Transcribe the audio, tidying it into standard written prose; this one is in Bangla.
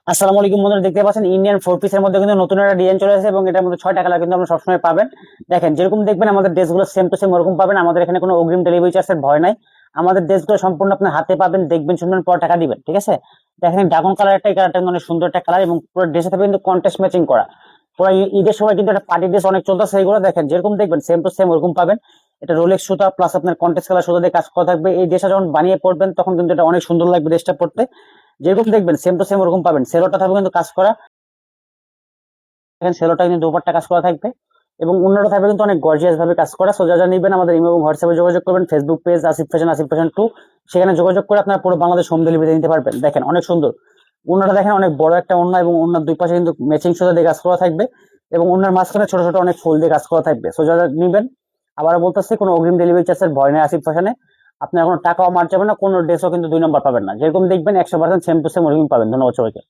আসসালামু আলাইকুম বন্ধুরা, দেখতে পাচ্ছেন ইন্ডিয়ান ফোর পিসের মধ্যে কিন্তু নতুন একটা ডিজাইন চলে এসেছে এবং এটার মধ্যে 6টা কালার কিন্তু আপনারা সবসময় পাবেন। দেখেন যেরকম দেখবেন আমাদের ড্রেসগুলো সেম টু সেম ওরকম পাবেন। আমাদের এখানে কোনো অগ্রিম ডেলিভারি চার্জের ভয় নাই। আমাদের ড্রেসগুলো সম্পূর্ণ আপনার হাতে পাবেন, দেখবেন শুনবেন, পর টাকা দিবেন, ঠিক আছে। দেখেন ড্রাগন কালার একটা, এই কালারটা অনেক সুন্দর একটা কালার এবং পুরো ড্রেসের সাথে কিন্তু কন্ট্রাস্ট ম্যাচিং করা। পুরো ঈদের সময় কিন্তু একটা পার্টি ড্রেস অনেক চলতেছে, এইগুলো দেখেন যেরকম দেখবেন সেম টু সেম ওরকম পাবেন। এটা রোলেক্স সুতা প্লাস আপনার কন্ট্রাস্ট কালার সুতা দিয়ে কাজ করা থাকবে। এই ড্রেসটা যখন বানিয়ে পড়বেন তখন কিন্তু এটা অনেক সুন্দর লাগবে ড্রেসটা পড়তে। যেরকম দেখবেন সেম টু সেম ওরকম পাবেন। সেলোটা থাকবে কিন্তু কাজ করা, দেখেন সেলোটা কিন্তু দুপাট্টা কাজ করা থাকবে এবং অন্যটা থাকবে কিন্তু অনেক গর্জিয়াস ভাবে কাজ করা। সো যা যা নিবেন আমাদের ইমো এবং হোয়াটসঅ্যাপে যোগাযোগ করবেন। ফেসবুক পেজ আসিফ ফ্যাশন 2, সেখানে যোগাযোগ করে আপনারা পুরো বাংলাদেশ হোম ডেলিভারি নিতে পারবেন। দেখেন অনেক সুন্দর ওড়নাটা, দেখেন অনেক বড় একটা ওড়না এবং ওড়নার দুই পাশে কিন্তু ম্যাচিং সুতা দিয়ে কাজ করা থাকবে এবং ওড়নার মাঝখানে ছোট ছোট অনেক ফুল দিয়ে কাজ করা থাকবে। সো যা যা নিবেন, আবার বলতেছি কোনো অগ্রিম ডেলিভারি চার্জের ভয় নেই আসিফ ফ্যাশনে। আপনার কোনো টাকাও মার যাবে না, কোনো ড্রেসও কিন্তু 2 নম্বর পাবেন না। যেরকম দেখবেন 100% সেম টু সেম ওরকম পাবেন। ধন্যবাদ সবাইকে।